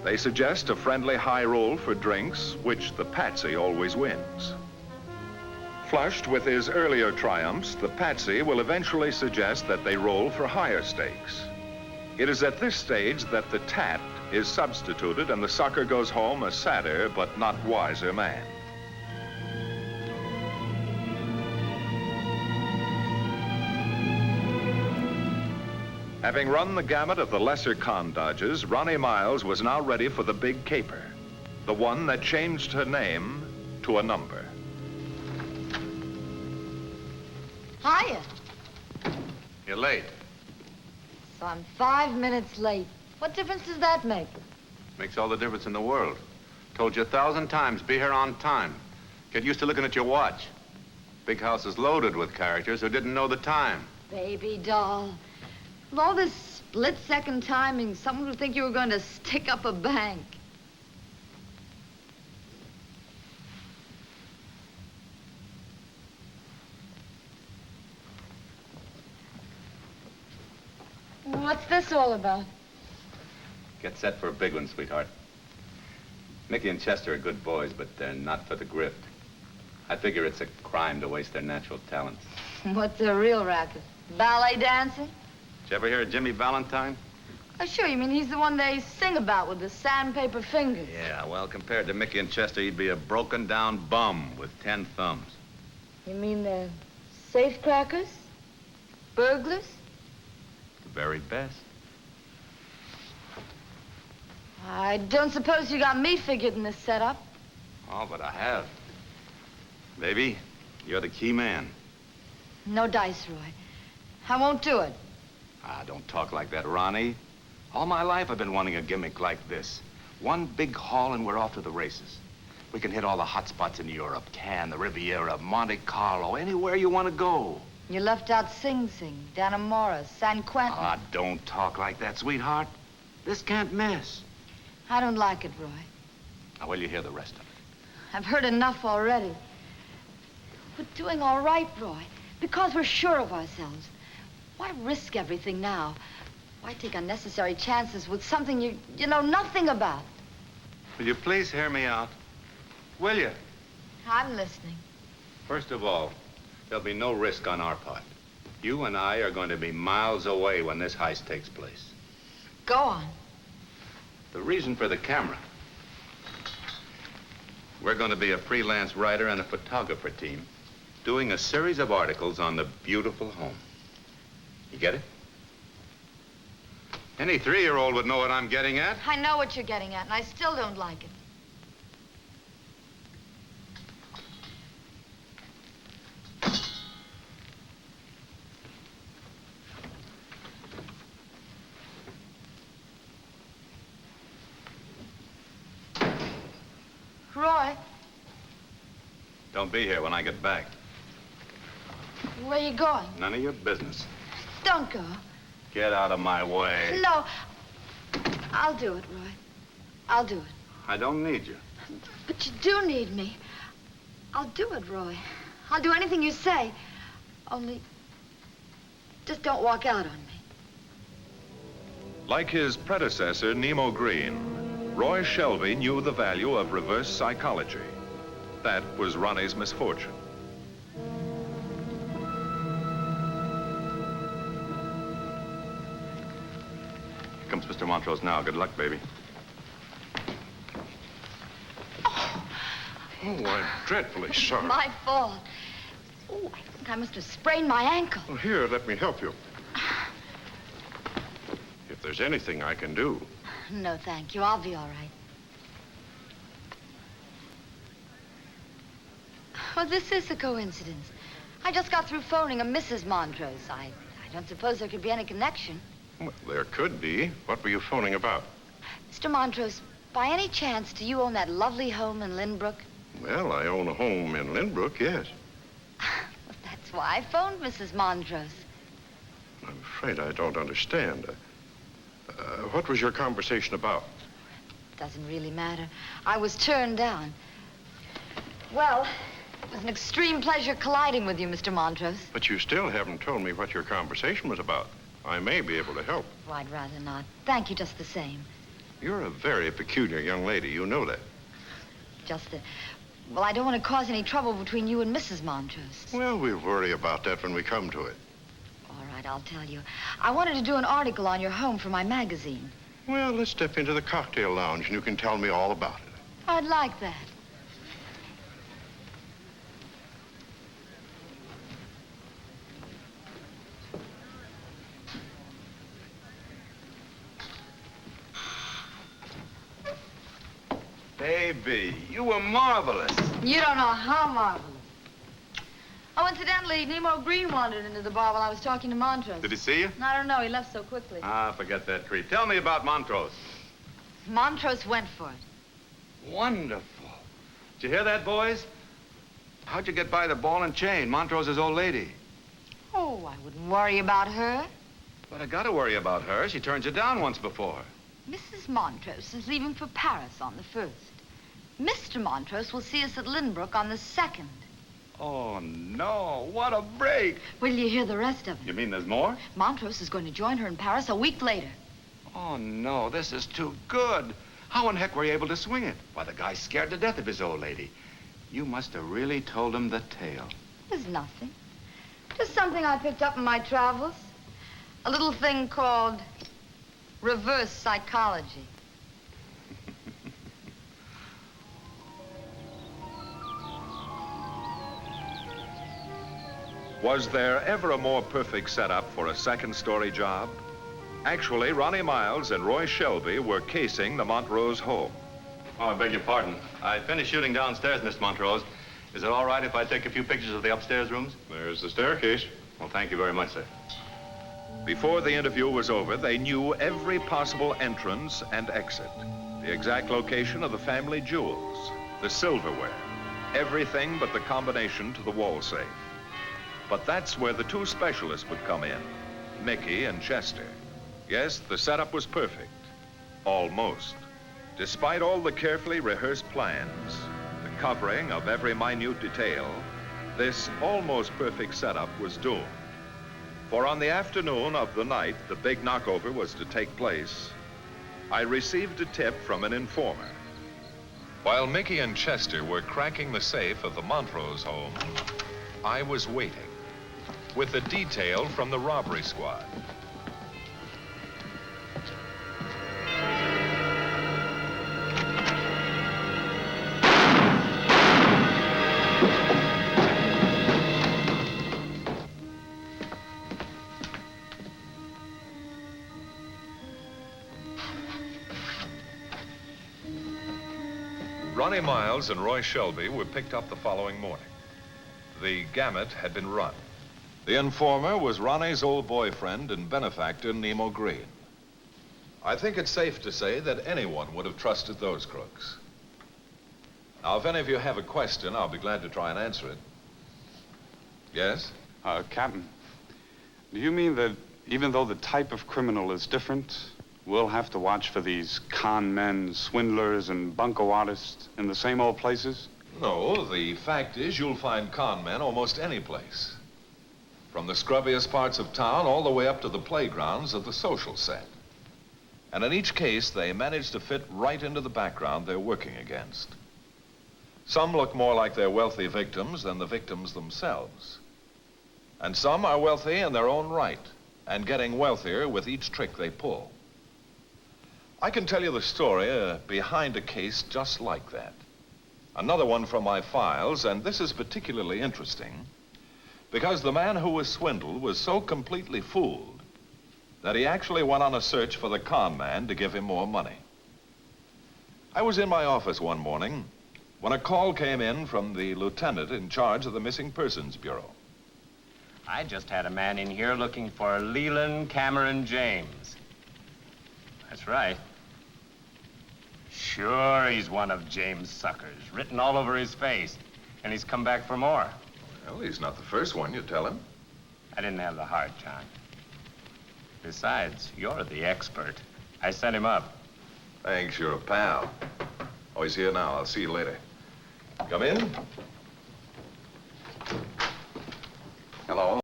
They suggest a friendly high roll for drinks, which the Patsy always wins. Flushed with his earlier triumphs, the Patsy will eventually suggest that they roll for higher stakes. It is at this stage that the Tat is substituted and the sucker goes home a sadder but not wiser man. Having run the gamut of the lesser con dodges, Ronnie Miles was now ready for the big caper, the one that changed her name to a number. Hiya. You're late. So I'm 5 minutes late. What difference does that make? Makes all the difference in the world. Told you 1,000 times, be here on time. Get used to looking at your watch. Big house is loaded with characters who didn't know the time. Baby doll. With all this split-second timing, someone would think you were going to stick up a bank. What's this all about? Get set for a big one, sweetheart. Mickey and Chester are good boys, but they're not for the grift. I figure it's a crime to waste their natural talents. What's their real racket? Ballet dancing? Did you ever hear of Jimmy Valentine? Oh, sure, you mean he's the one they sing about with the sandpaper fingers? Yeah, well, compared to Mickey and Chester, he'd be a broken-down bum with 10 thumbs. You mean they're safecrackers? Burglars? The very best. I don't suppose you got me figured in this setup. Oh, but I have. Baby, you're the key man. No dice, Roy. I won't do it. Ah, don't talk like that, Ronnie. All my life I've been wanting a gimmick like this. One big haul and we're off to the races. We can hit all the hot spots in Europe, Cannes, the Riviera, Monte Carlo, anywhere you want to go. You left out Sing Sing, Dannemora, San Quentin. Ah, don't talk like that, sweetheart. This can't miss. I don't like it, Roy. Now, will you hear the rest of it? I've heard enough already. We're doing all right, Roy, because we're sure of ourselves. Why risk everything now? Why take unnecessary chances with something you know nothing about? Will you please hear me out? Will you? I'm listening. First of all, there'll be no risk on our part. You and I are going to be miles away when this heist takes place. Go on. The reason for the camera. We're going to be a freelance writer and a photographer team doing a series of articles on the beautiful home. You get it? Any 3-year-old would know what I'm getting at. I know what you're getting at, and I still don't like it. Roy. Don't be here when I get back. Where are you going? None of your business. Don't go. Get out of my way. No. I'll do it, Roy. I'll do it. I don't need you. But you do need me. I'll do it, Roy. I'll do anything you say. Only, just don't walk out on me. Like his predecessor, Nemo Green, Roy Shelby knew the value of reverse psychology. That was Ronnie's misfortune. Here comes Mr. Montrose now. Good luck, baby. Oh, I'm dreadfully sorry. my fault. Oh, I think I must have sprained my ankle. Well, here, let me help you. If there's anything I can do. No, thank you. I'll be all right. Well, this is a coincidence. I just got through phoning a Mrs. Montrose. I don't suppose there could be any connection. Well, there could be. What were you phoning about? Mr. Montrose, by any chance, do you own that lovely home in Lynbrook? Well, I own a home in Lynbrook, yes. Well, that's why I phoned Mrs. Montrose. I'm afraid I don't understand. What was your conversation about? Doesn't really matter. I was turned down. Well, it was an extreme pleasure colliding with you, Mr. Montrose. But you still haven't told me what your conversation was about. I may be able to help. Oh, I'd rather not. Thank you just the same. You're a very peculiar young lady. You know that. Well, I don't want to cause any trouble between you and Mrs. Montrose. Well, we'll worry about that when we come to it. All right, I'll tell you. I wanted to do an article on your home for my magazine. Well, let's step into the cocktail lounge and you can tell me all about it. I'd like that. Baby, you were marvelous. You don't know how marvelous. Oh, incidentally, Nemo Green wandered into the bar while I was talking to Montrose. Did he see you? I don't know. He left so quickly. Ah, forget that creep. Tell me about Montrose. Montrose went for it. Wonderful. Did you hear that, boys? How'd you get by the ball and chain, Montrose's old lady? Oh, I wouldn't worry about her. But I gotta worry about her. She turned you down once before. Mrs. Montrose is leaving for Paris on the 1st. Mr. Montrose will see us at Lynbrook on the 2nd. Oh, no. What a break. Will you hear the rest of it? You mean there's more? Montrose is going to join her in Paris a week later. Oh, no. This is too good. How in heck were you able to swing it? Why, the guy's scared to death of his old lady. You must have really told him the tale. There's nothing. Just something I picked up in my travels. A little thing called reverse psychology. Was there ever a more perfect setup for a second-story job? Actually, Ronnie Miles and Roy Shelby were casing the Montrose home. Oh, I beg your pardon. I finished shooting downstairs, Miss Montrose. Is it all right if I take a few pictures of the upstairs rooms? There's the staircase. Well, thank you very much, sir. Before the interview was over, they knew every possible entrance and exit, the exact location of the family jewels, the silverware, everything but the combination to the wall safe. But that's where the two specialists would come in, Mickey and Chester. Yes, the setup was perfect. Almost. Despite all the carefully rehearsed plans, the covering of every minute detail, this almost perfect setup was doomed. For on the afternoon of the night the big knockover was to take place, I received a tip from an informer. While Mickey and Chester were cracking the safe of the Montrose home, I was waiting with a detail from the robbery squad. Ronnie Miles and Roy Shelby were picked up the following morning. The gamut had been run. The informer was Ronnie's old boyfriend and benefactor, Nemo Green. I think it's safe to say that anyone would have trusted those crooks. Now, if any of you have a question, I'll be glad to try and answer it. Yes? Captain, do you mean that even though the type of criminal is different, we'll have to watch for these con men, swindlers, and bunco artists in the same old places? No, the fact is you'll find con men almost any place. From the scrubbiest parts of town all the way up to the playgrounds of the social set. And in each case, they manage to fit right into the background they're working against. Some look more like they're wealthy victims than the victims themselves. And some are wealthy in their own right and getting wealthier with each trick they pull. I can tell you the story behind a case just like that. Another one from my files, and this is particularly interesting because the man who was swindled was so completely fooled that he actually went on a search for the con man to give him more money. I was in my office one morning when a call came in from the lieutenant in charge of the Missing Persons Bureau. I just had a man in here looking for Leland Cameron James. That's right. Sure, he's one of James' suckers, written all over his face, and he's come back for more. Well, he's not the first one, you tell him. I didn't have the heart, John. Besides, you're the expert. I sent him up. Thanks, you're a pal. Oh, he's here now. I'll see you later. Come in.